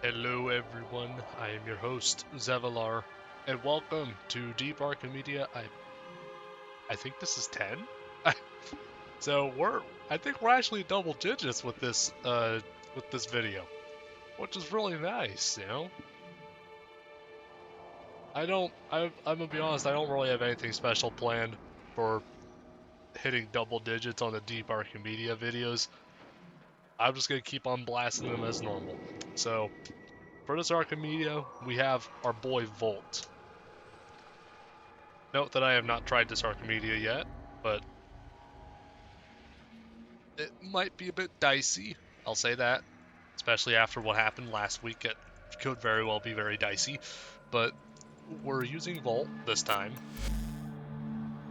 Hello everyone, I am your host, Zevalar, and welcome to Deep Archimedea. I think this is 10? So I think we're actually double digits with this video, which is really nice, you know? I'm gonna be honest, I don't really have anything special planned for hitting double digits on the Deep Archimedea videos. I'm just gonna keep on blasting them as normal. So, for this Archimedia, we have our boy Volt. Note that I have not tried this Archimedia yet, but it might be a bit dicey. I'll say that, especially after what happened last week. It could very well be very dicey, but we're using Volt this time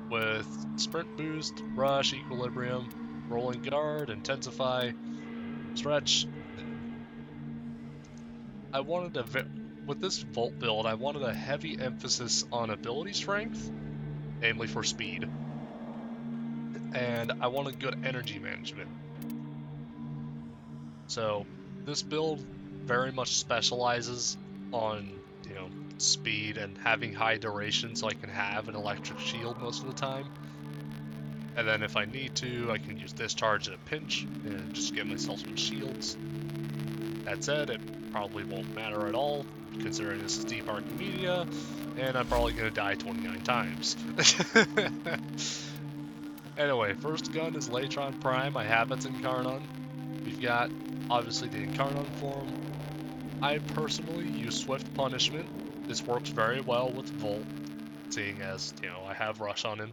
with Sprint Boost, Rush, Equilibrium, Rolling Guard, Intensify, Stretch. I wanted with this Volt build, I wanted a heavy emphasis on ability strength, namely for speed, and I wanted good energy management. So this build very much specializes on, speed and having high duration so I can have an electric shield most of the time. And then if I need to, I can use discharge in a pinch and just give myself some shields. That said, it probably won't matter at all, considering this is Deep Archimedia, and I'm probably going to die 29 times. Anyway, first gun is Latron Prime. I have its Incarnon. We've got, obviously, the Incarnon form. I personally use Swift Punishment. This works very well with Volt, seeing as, I have Rush on him.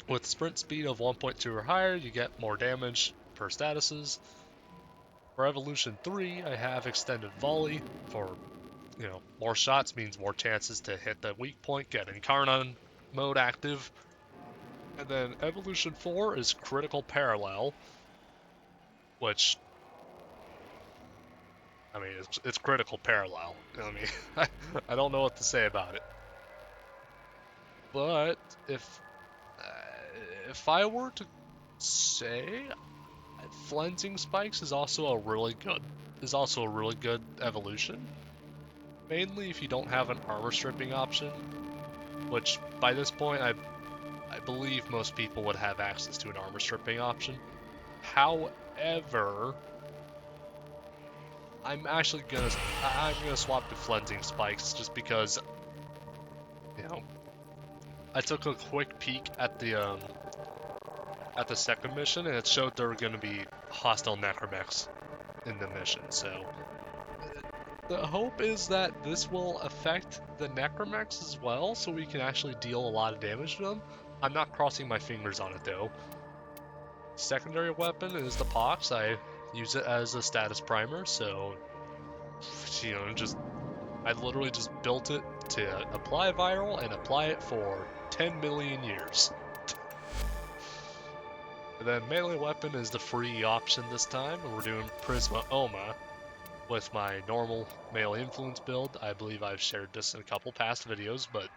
With sprint speed of 1.2 or higher, you get more damage per statuses. For Evolution 3, I have Extended Volley. For, more shots means more chances to hit the weak point, get Incarnon mode active. And then Evolution 4 is Critical Parallel, which, I mean, it's critical parallel. I mean, I don't know what to say about it. But if I were to say, Flensing Spikes is also a really good evolution. Mainly if you don't have an armor stripping option, which by this point I believe most people would have access to an armor stripping option. However, I'm gonna swap to Flensing Spikes just because, I took a quick peek at the second mission and it showed there were gonna be hostile necromechs in the mission. So the hope is that this will affect the necromechs as well, so we can actually deal a lot of damage to them. I'm not crossing my fingers on it though. Secondary weapon is the Pox. I use it as a status primer, so I literally just built it to apply viral and apply it for 10 million years. And then melee weapon is the free option this time, and we're doing Prisma Oma with my normal melee influence build. I believe I've shared this in a couple past videos, but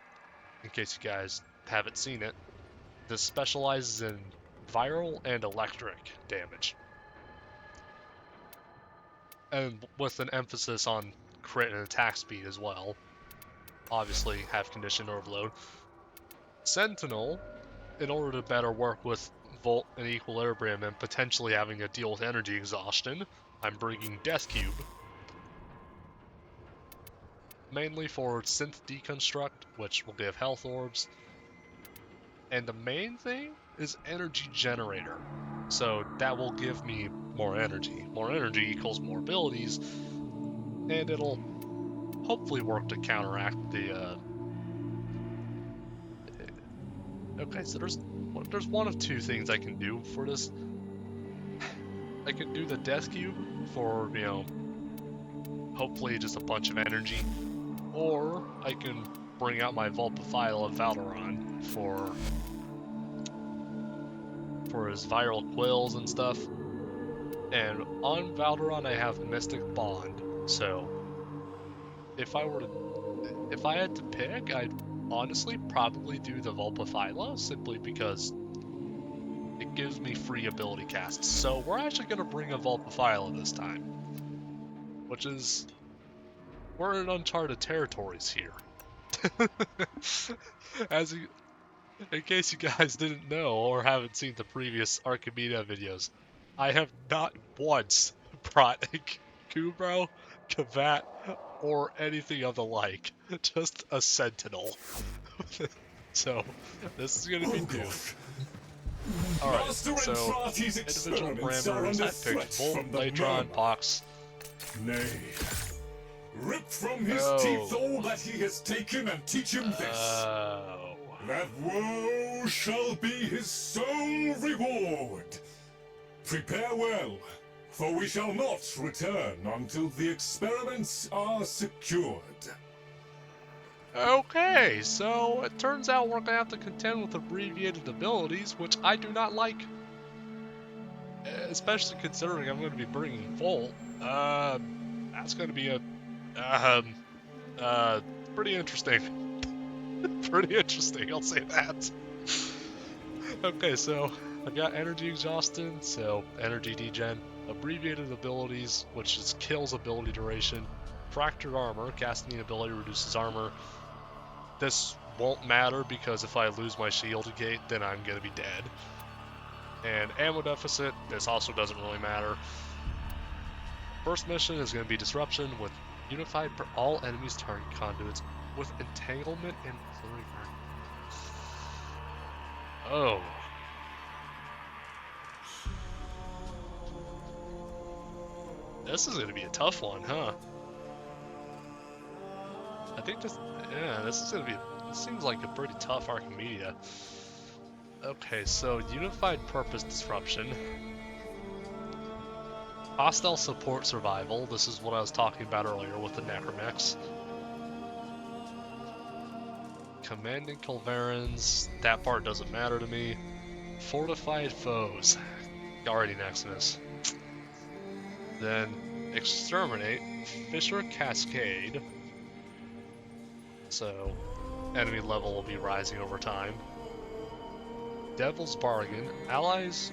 in case you guys haven't seen it, this specializes in viral and electric damage, and with an emphasis on crit and attack speed as well. Obviously, have condition overload. Sentinel, in order to better work with Volt and Equilibrium and potentially having to deal with energy exhaustion, I'm bringing Death Cube, mainly for Synth Deconstruct, which will give health orbs. And the main thing is Energy Generator. So that will give me more energy. More energy equals more abilities, and it'll hopefully work to counteract the... Okay, so there's one of two things I can do for this. I can do the Death Cube for, hopefully just a bunch of energy, or I can bring out my Vulpaphyla of Valderon for his viral quills and stuff. And on Valderon I have Mystic Bond, so if I had to pick, I'd honestly probably do the Vulpaphyla, simply because it gives me free ability casts. So we're actually going to bring a Vulpaphyla this time, which is we're in uncharted territories here. In case you guys didn't know or haven't seen the previous Archimedea videos, I have not once brought a Kubro, Kavat, or anything of the like. Just a Sentinel. So, this is gonna be new. Alright, so individual parameters, I picked Volt, Latron, Pox. Nay, rip from his teeth all that he has taken and teach him this. That woe shall be his sole reward. Prepare well, for we shall not return until the experiments are secured. Okay, so it turns out we're gonna have to contend with abbreviated abilities, which I do not like. Especially considering I'm gonna be bringing Volt. That's gonna be pretty interesting. Pretty interesting, I'll say that. Okay, so I've got energy exhaustion, so energy degen, abbreviated abilities, which is kills ability duration, fractured armor, casting an ability reduces armor. This won't matter because if I lose my shield gate, then I'm gonna be dead. And ammo deficit, this also doesn't really matter. First mission is gonna be disruption with unified for all enemies target conduits with entanglement and auxiliary guard. Oh. This is gonna be a tough one, huh? I think this is gonna be, this seems like a pretty tough Archimedea. Okay, so unified purpose disruption. Hostile support survival, this is what I was talking about earlier with the Necromechs. Commanding Culverins, that part doesn't matter to me. Fortified foes, Guardian Exodus. Then exterminate, Fisher Cascade. So enemy level will be rising over time. Devil's Bargain, allies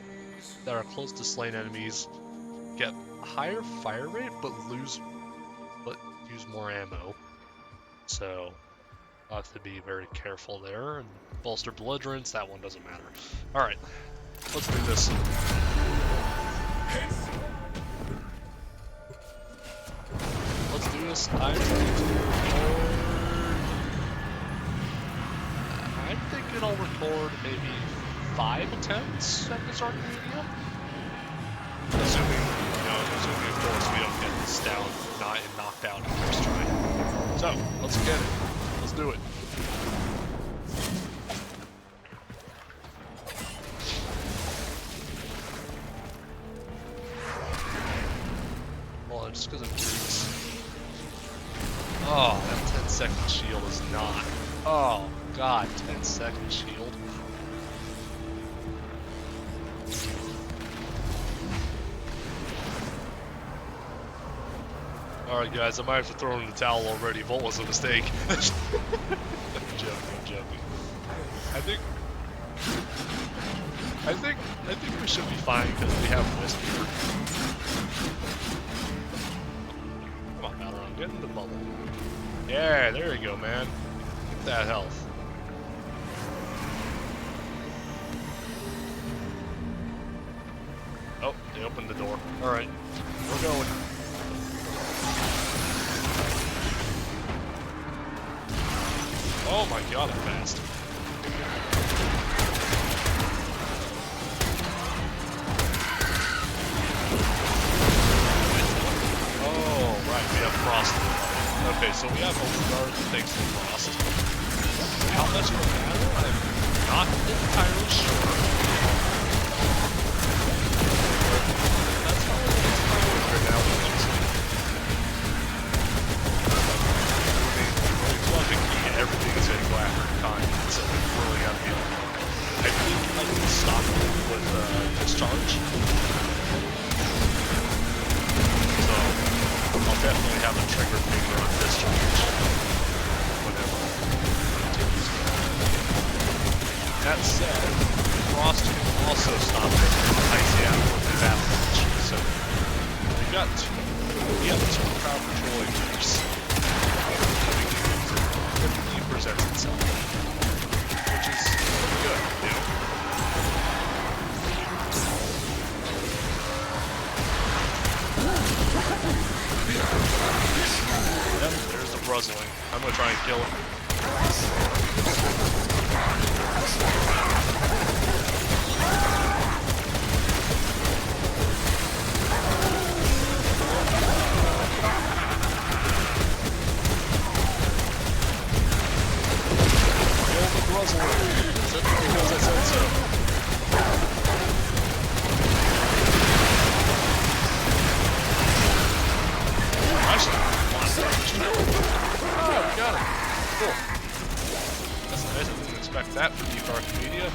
that are close to slain enemies get higher fire rate but use more ammo. So I'll have to be very careful there. And bolster belligerence, that one doesn't matter. Alright, let's do this. Let's do this. I think it'll record maybe 5 attempts at this Archimedea. Assuming of course we don't get this down, knocked out in the first try. So, let's get it. Let's do it. Well, just because it breathes. Oh, that 10-second shield is not. Oh, God, 10-second shield. Alright guys, I might have to throw in the towel already. Volt was a mistake. I'm joking. I think we should be fine because we have Wisp here. Come on, Valorant, get in the bubble. Yeah, there you go, man. Get that health. Oh, they opened the door. Alright, we're going. Oh my god, I'm fast. Oh, right, we have Frost. Okay, so we have Overguard thanks to Frost. How much of a matter? I'm not entirely sure. That's how it is right now. Everything is getting blacker and kind, so we really gotta be. I think I can stop it with discharge. So I'll definitely have a trigger finger on discharge whenever it continues. That said, Frost can also stop it with Icy Apple with his avalanche. So we've got two Yeah, the superpower patrolling use typically presents itself, which is pretty good, you know? Yep, there's the bruzzling. I'm gonna try and kill him. Because I said so. Actually, oh, we got it. Cool. That's nice. I didn't expect that from you, Archimedea.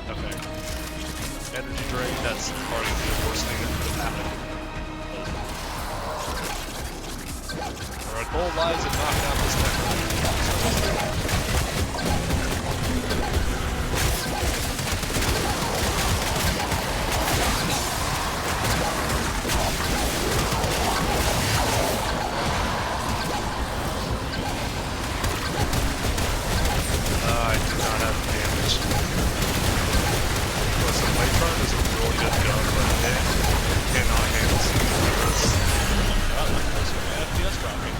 Okay. Energy drain, that's probably the worst thing that could happen. Our goal lies in knocking out this next one. I do not have damage. Listen, Latron is a really good gun, but it cannot handle some of this. Oh god, that's my FPS dropping.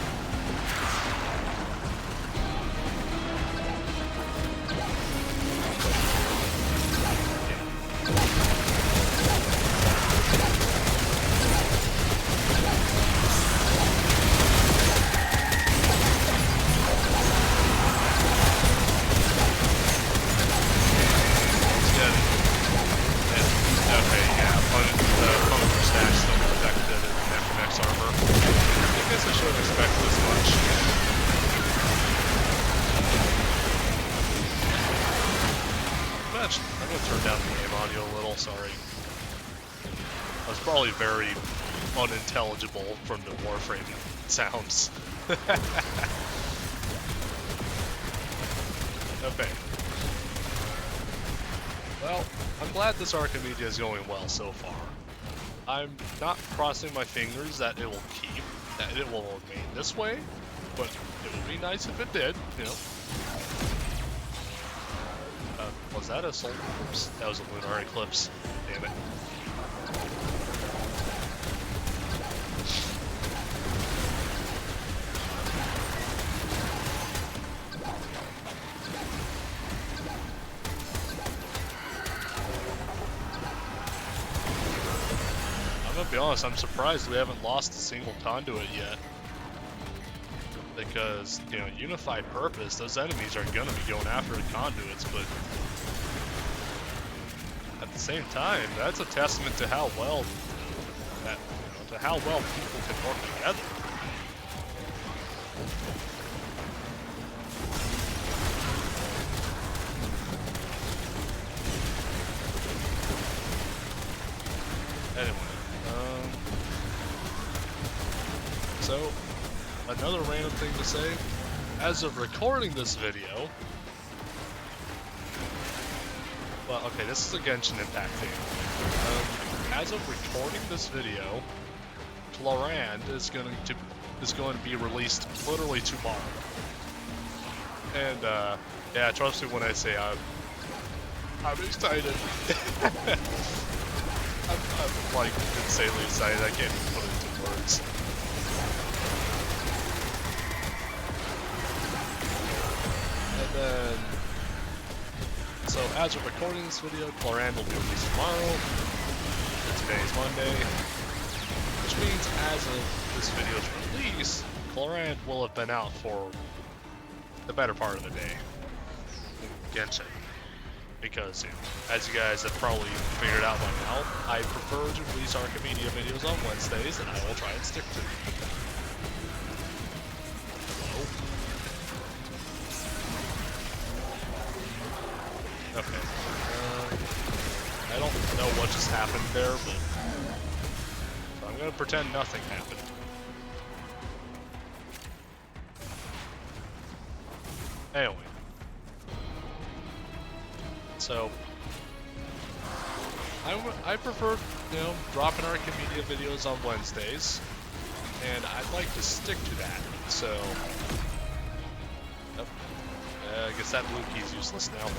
I'm gonna turn down the game audio a little, sorry. I was probably very unintelligible from the Warframe sounds. Okay. Well, I'm glad this Archimedea is going well so far. I'm not crossing my fingers that it will keep, that it will remain this way, but it would be nice if it did, you know. Was that a solar eclipse? That was a lunar eclipse. Damn it. I'm gonna be honest, I'm surprised we haven't lost a single conduit yet. Because, you know, unified purpose, those enemies are gonna be going after the conduits, but at the same time, that's a testament to how well that, you know, to how well people can work together. Anyway, so another random thing to say, as of recording this video, well, okay, this is a Genshin Impact thing. As of recording this video, Clorand is going to be released literally tomorrow. And yeah, trust me when I say I'm excited. I'm like insanely excited. I can't even put it into words. And then, so as of recording this video, Clorand will be released tomorrow. Today is Monday, which means as of this video's release, Clorand will have been out for the better part of the day in Genshin. Because, you know, as you guys have probably figured out by now, I prefer to release Archimedea videos on Wednesdays, and I will try and stick to them. Okay. I don't know what just happened there, but so I'm gonna pretend nothing happened. Anyway, So I prefer, you know, dropping Archimedea videos on Wednesdays, and I'd like to stick to that. So, yep. I guess that blue key's useless now.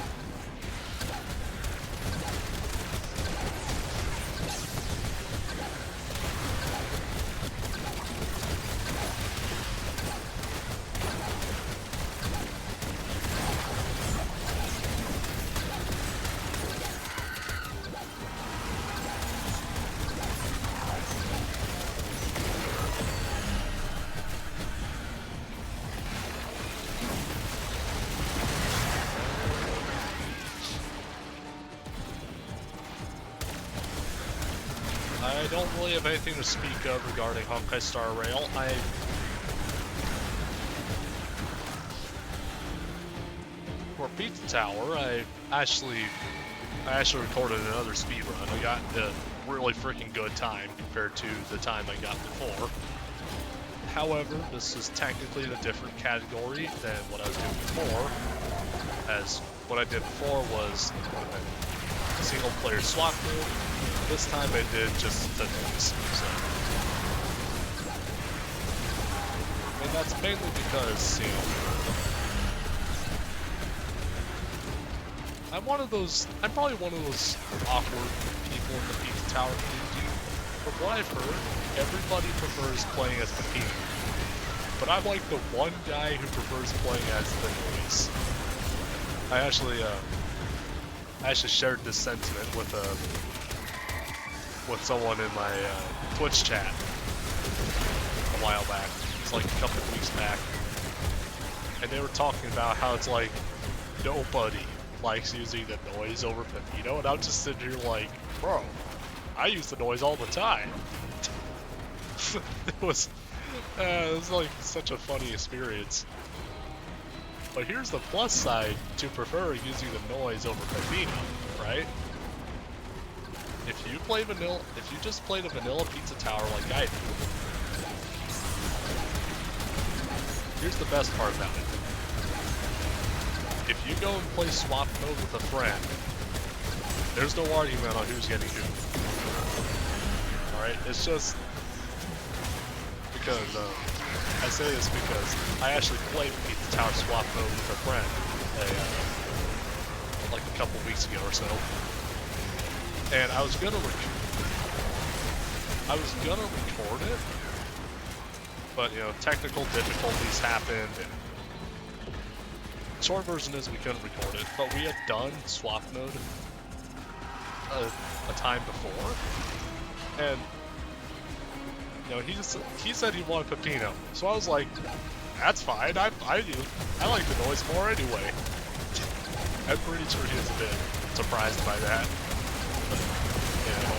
I don't really have anything to speak of regarding Honkai Star Rail. For Pizza Tower, I actually recorded another speedrun. I got a really freaking good time compared to the time I got before. However, this is technically in a different category than what I was doing before, as what I did before was a single player swap mode. This time I did just the noise, so. And that's mainly because, you know, I'm probably one of those awkward people in the Pizza Tower community. From what I've heard, everybody prefers playing as Pepino. But I'm like the one guy who prefers playing as the noise. I actually shared this sentiment with someone in my Twitch chat a while back. It's like a couple of weeks back. And they were talking about how it's like nobody likes using the noise over Pepino, and I'm just sitting here like, bro, I use the noise all the time. It was like such a funny experience. But here's the plus side to preferring using the noise over Pepino, right? If you just played a vanilla Pizza Tower like I do, here's the best part about it. If you go and play swap mode with a friend, there's no argument on who's getting who. Alright, it's just because, I say this because I actually played Pizza Tower swap mode with a friend like a couple weeks ago or so. And I was gonna record it, but you know, technical difficulties happened, and short version is we couldn't record it, but we had done swap mode a time before, and you know, he said he wanted Pepino, so I was like, that's fine. I like the noise more anyway. I'm pretty sure he was a bit surprised by that. But, you know,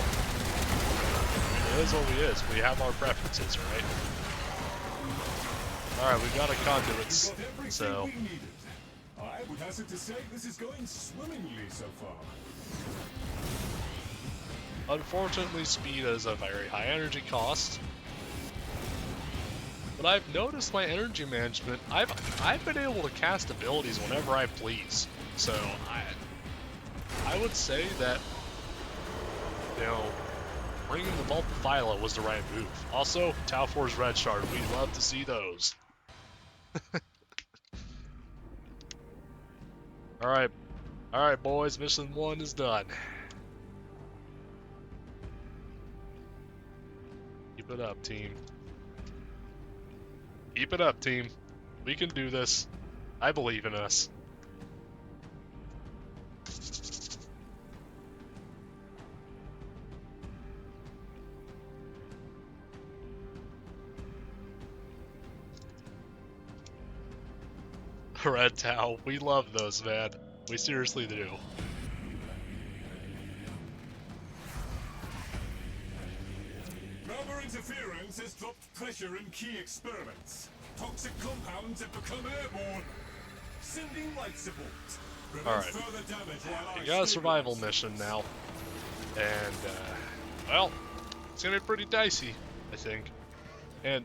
it is what it is. We have our preferences, right? Alright, we've got a conduits, so. I would hazard to say this is going swimmingly so far. Unfortunately, speed is a very high energy cost. But I've noticed my energy management, I've been able to cast abilities whenever I please. So I would say that, you know, bringing the Vault Phyla was the right move. Also, Tau 4's Red Shard, we love to see those. Alright, boys, mission 1 is done. Keep it up, team. Keep it up, team. We can do this. I believe in us. Red Tau, we love those, man. We seriously do. Rubber interference has dropped pressure in key experiments. Toxic compounds have become airborne. Sending light support. Alright. We got a survival mission now. And, well, it's gonna be pretty dicey, I think. And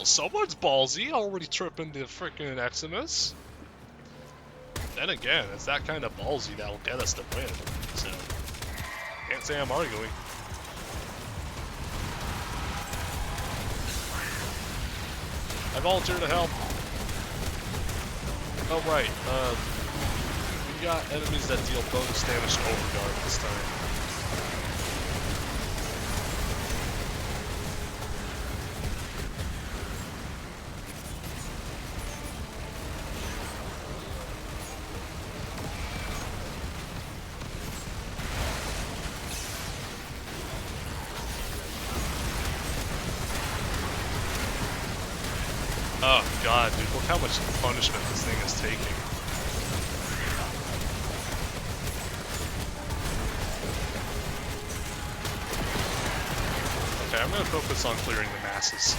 someone's ballsy, already tripping the freaking Eximus. Then again, it's that kind of ballsy that will get us the win, so can't say I'm arguing. I volunteer to help. Oh right, we got enemies that deal bonus damage to Overguard this time. Oh god, dude, look how much punishment this thing is taking. Okay, I'm gonna focus on clearing the masses.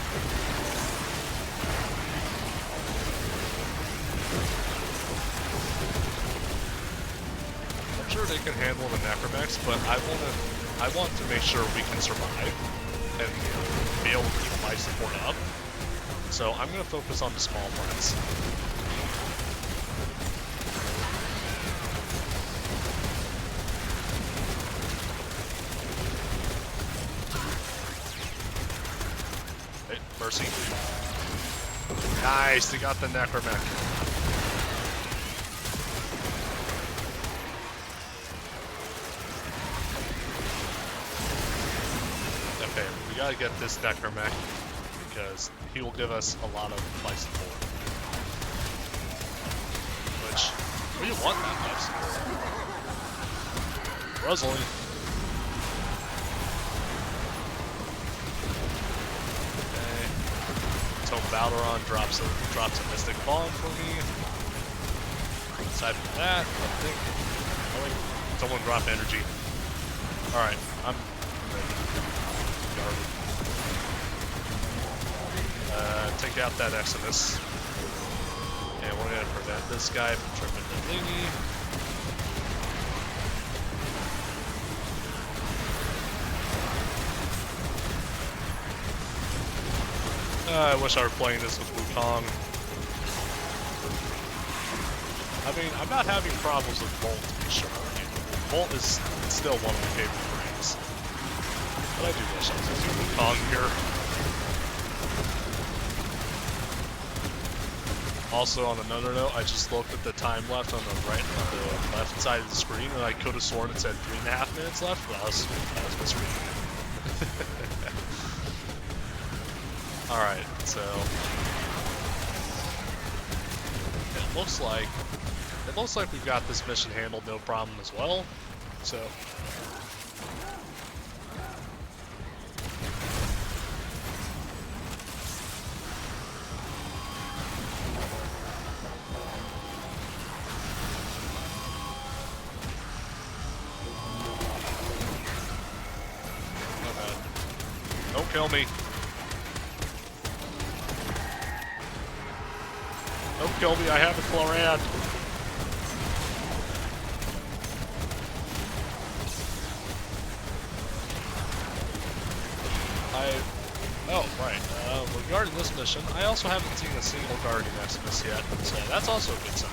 I'm sure they can handle the Necromex, but I want to make sure we can survive and, you know, be able to keep life support up. So I'm going to focus on the small threats. Hey, mercy. Nice, they got the Necromech. Okay, we gotta get this Necromech, because he will give us a lot of life support. Which, we want that life support. Rosalie. Okay. Tome Balderon drops a Mystic Bomb for me. Aside from that, I think... Oh wait, someone dropped energy. Alright, I'm ready. Garbage. Take out that Eximus. And we're going to prevent this guy from tripping the thingy. I wish I were playing this with Wukong. I mean, I'm not having problems with Volt, to be sure. Volt is still one of my favorite frames. But I do wish I was using Wukong here. Also, on another note, I just looked at the time left on the left side of the screen, and I could have sworn it said 3.5 minutes left, but that was misreading it. Alright, so it looks like we've got this mission handled no problem as well. So don't kill me. Don't kill me, I have a Chlorad. Oh, right. Regarding this mission, I also haven't seen a single Guardian Eximus yet, so that's also a good sign.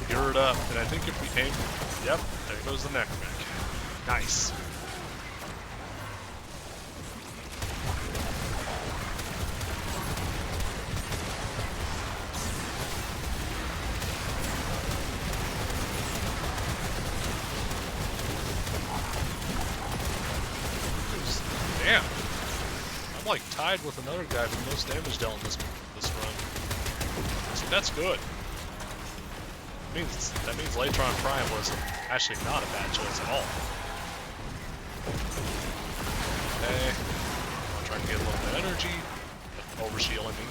Geared up, and I think if we aim, yep, there goes the Necromech. Nice. Damn, I'm like tied with another guy with most damage dealt in this run. So that's good. That means Latron Prime was actually not a bad choice at all. Okay, I'll try to get a little bit of energy, overshielding me.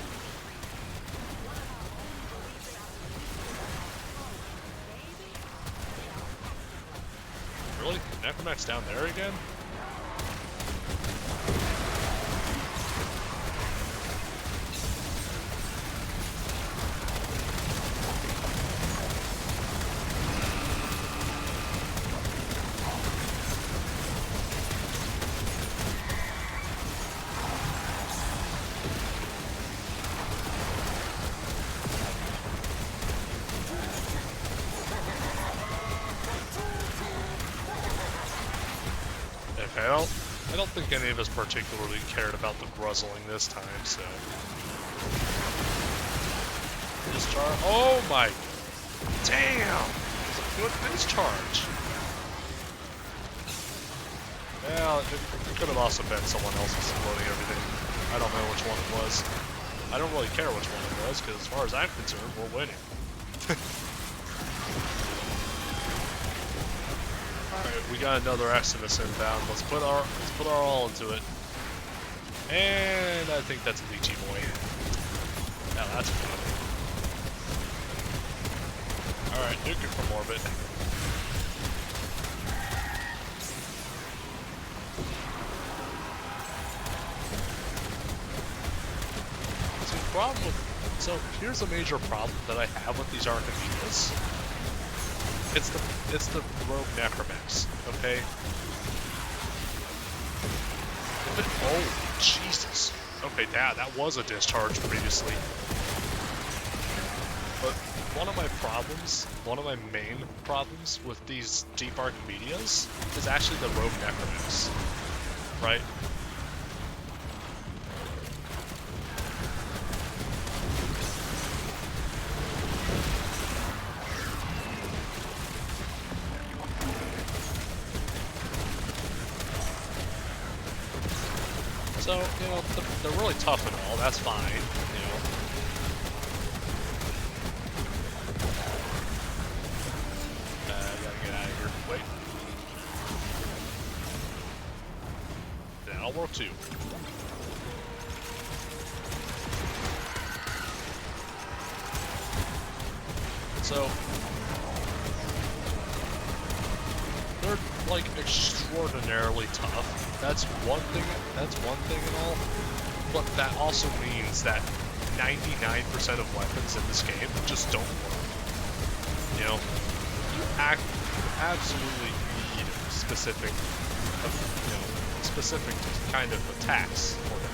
Really? Necromech's down there again? think any of us particularly cared about the gruzzling this time, so... Discharge. Oh my... Damn! It's a good discharge! Well, it could have also been someone else exploding everything. I don't know which one it was. I don't really care which one it was, because as far as I'm concerned, we're winning. Alright, we got another Eximus inbound. Let's put our all into it. And I think that's a Leechy boy. Now that's fun. Alright, nuke it from orbit. So here's a major problem that I have with these Archimedeas. It's the rogue Necromex, okay? Oh, Jesus. Okay, that was a discharge previously. But one of my main problems with these deep Archimedeas is actually the rogue Necromex, right? So, you know, they're really tough and all, that's fine, you know. I gotta get out of here. Wait. That'll work too. So, they're like extraordinarily tough. That's one thing and all, but that also means that 99% of weapons in this game just don't work. You know, you absolutely need specific kind of attacks for them.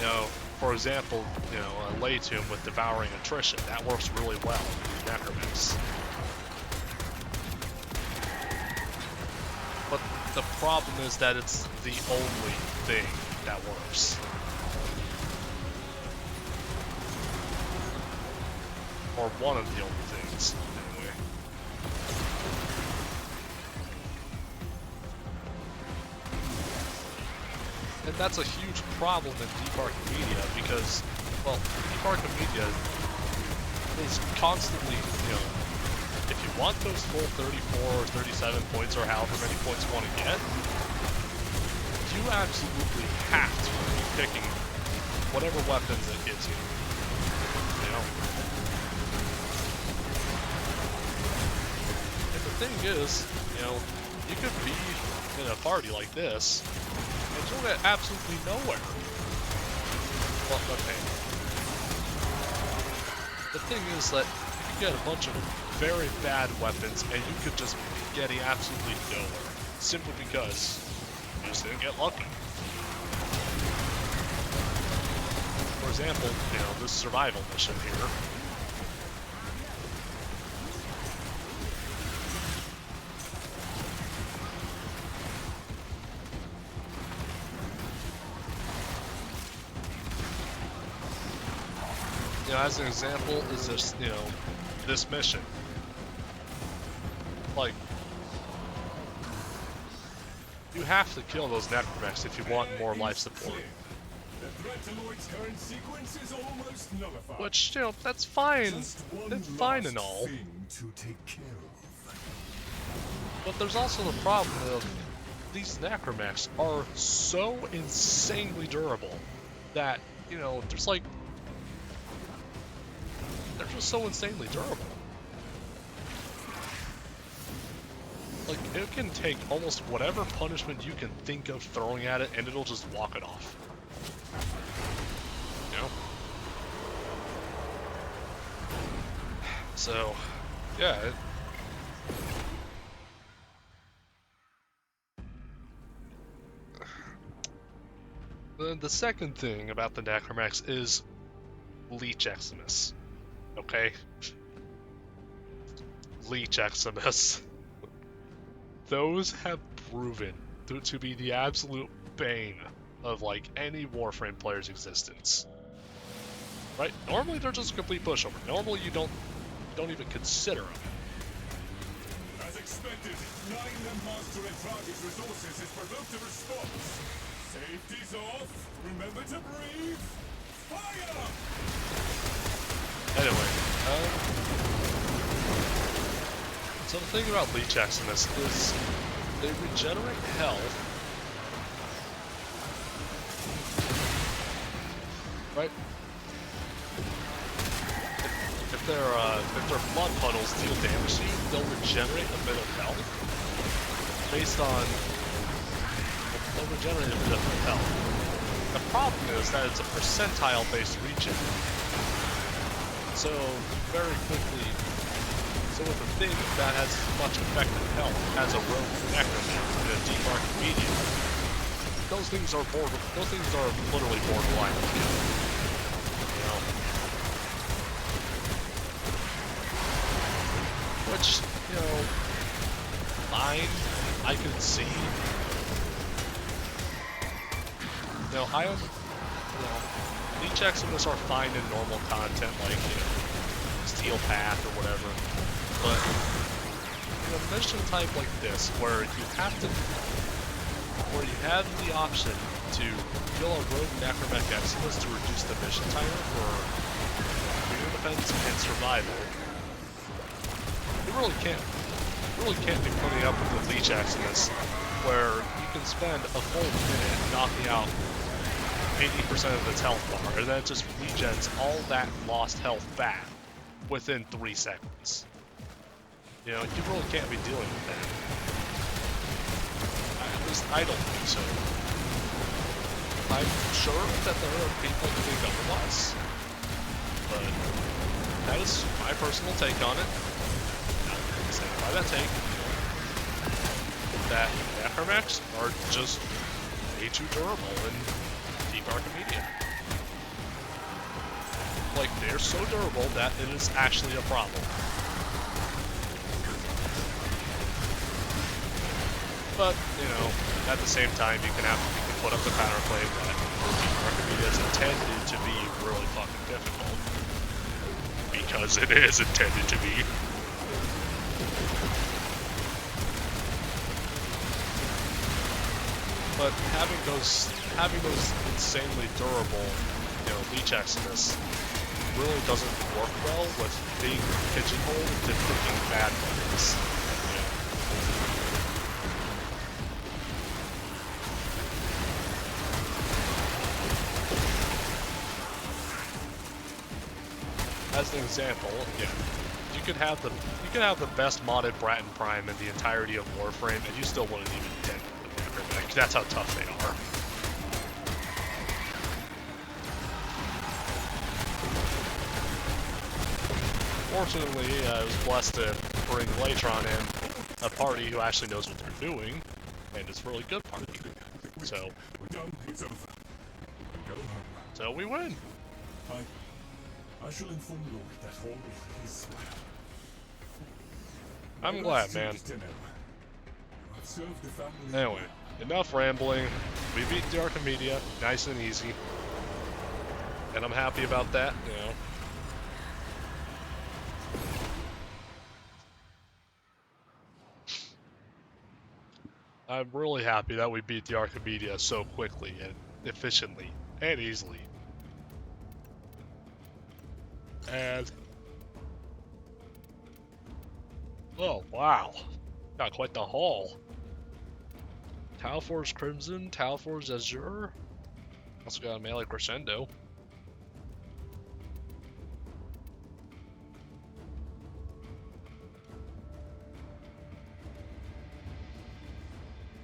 You know, for example, you know, a Lay Tomb with Devouring Attrition, that works really well with Necromex. But the problem is that it's the only thing that works. Or one of the only things, anyway. And that's a huge problem in Deep Archimedea because, well, Deep Archimedea is constantly, you know, if you want those full 34 or 37 points or however many points you want to get, you absolutely have to be picking whatever weapons it gives you. You know? And the thing is, you know, you could be in a party like this, and you'll get absolutely nowhere. Well, okay. The thing is that you get a bunch of very bad weapons, and you could just be getting absolutely nowhere, simply because you just didn't get lucky. For example, you know, this survival mission here. You know, as an example, is this, you know, this mission. Like, you have to kill those Necromex if you want more life support. Which, you know, that's fine. That's fine and all. But there's also the problem of these Necromex are so insanely durable that, you know, there's like... They're just so insanely durable. Like, it can take almost whatever punishment you can think of throwing at it, and it'll just walk it off. You know? So, yeah. The second thing about the Necromex is Leech Eximus. Okay? Leech Eximus. Those have proven to be the absolute bane of like any Warframe player's existence. Right? Normally they're just a complete pushover. Normally you don't even consider them. As expected, denying them monster and target's resources is provoked a response. Safety's off. Remember to breathe. Fire! Anyway, so the thing about Leech Eximus is they regenerate health, right? If their blood puddles deal damage to you, they'll regenerate a bit of health based on they'll regenerate a bit of health. The problem is that it's a percentile-based regen. So very quickly, so with a thing that has as much effective health as a rogue necromancer and a deep Archimedea, those things are literally borderline kill. You know? Which, you know, fine, I could see. You know, Leech Eximus are fine in normal content, like, you know, Steel Path or whatever. But in a mission type like this, where you have the option to kill a rogue Necromech Eximus to reduce the mission timer for clear defense and survival, you really can't be putting up with the Leech Eximus, where you can spend a full minute knocking out 80% of its health bar, and then it just regens all that lost health back within 3 seconds. You know, you really can't be dealing with that. At least I don't think so. I'm sure that there are people who think otherwise, but that is my personal take on it. Stand by that take. That Necromechs are just way too durable in Deep Archimedea. Like, they're so durable that it is actually a problem. But, you know, at the same time, you can put up the counterclaim that Deep Archimedea is intended to be really fucking difficult. Because it is intended to be. But having those insanely durable, you know, Leech Eximus really doesn't work well with being pigeonholed into picking bad weapons. As an example, again, you could have the best modded Bratton Prime in the entirety of Warframe, and you still wouldn't even dent the Necromech. That's how tough they are. Fortunately, I was blessed to bring Latron in, a party who actually knows what they're doing, and it's a really good party. So we win. I shall inform Lord that all is well. I'm glad, man. Anyway, enough rambling. We beat the Archimedea, nice and easy. And I'm happy about that, you know. I'm really happy that we beat the Archimedea so quickly and efficiently and easily. And oh wow, got quite the haul. Talfor's Crimson, Talfor's Azure. Also got a melee crescendo.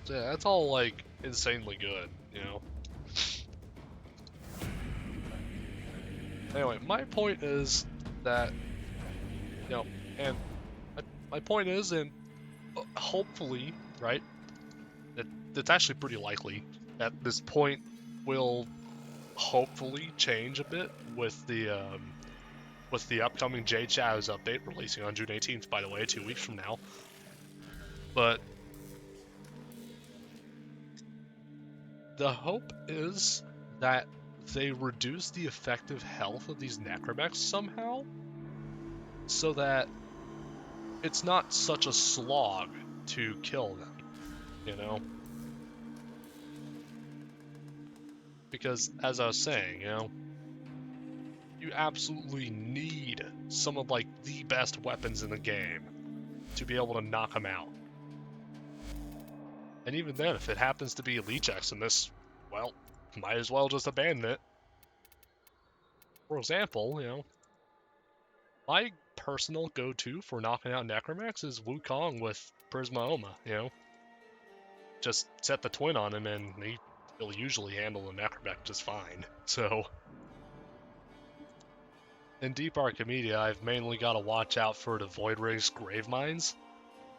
So yeah, that's all like insanely good, you know. Anyway, my point is that, you know, and my point is, and hopefully, right, that it's actually pretty likely that this point will hopefully change a bit with the with the upcoming Jade Shadows update releasing on June 18th, by the way, 2 weeks from now. But the hope is that they reduce the effective health of these necromechs somehow, so that it's not such a slog to kill them, you know? Because, as I was saying, you absolutely need some of, like, the best weapons in the game to be able to knock them out. And even then, if it happens to be Leech X in this, well, might as well just abandon it. For example, my personal go-to for knocking out Necromax is Wukong with Prisma Oma. Just set the twin on him and he'll usually handle the Necromax just fine. So, in Deep Archimedea, I've mainly got to watch out for the Void Rig's Grave Mines,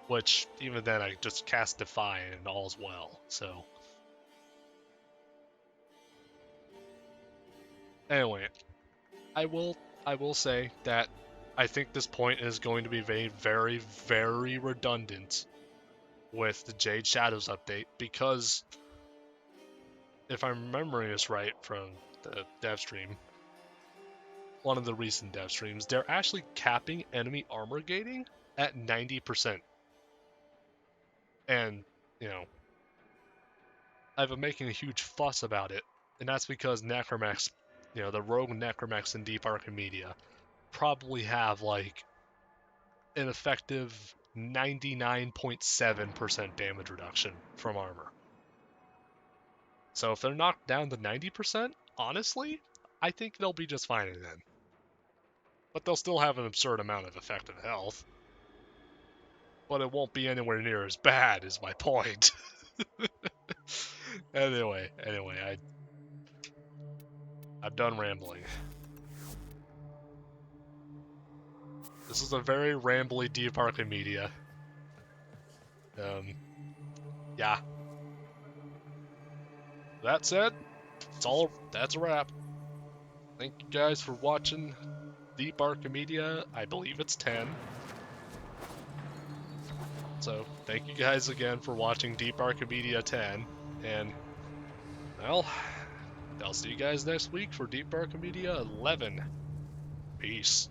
which, even then, I just cast Defy and all's well, so... Anyway, I will say that I think this point is going to be very, very redundant with the Jade Shadows update, because if I'm remembering this right from the dev stream, one of the recent dev streams, they're actually capping enemy armor gating at 90%. And, I've been making a huge fuss about it, and that's because Necromax, the rogue Necromax in Deep Archimedea probably have, like, an effective 99.7% damage reduction from armor. So if they're knocked down to 90%, honestly, I think they'll be just fine then. But they'll still have an absurd amount of effective health. But it won't be anywhere near as bad, is my point. Anyway, I'm done rambling. This is a very rambly Deep Archimedea. Yeah. That said, that's a wrap. Thank you guys for watching Deep Archimedea. I believe it's 10. So, thank you guys again for watching Deep Archimedea 10. And, well, I'll see you guys next week for Deep Archimedea 11. Peace.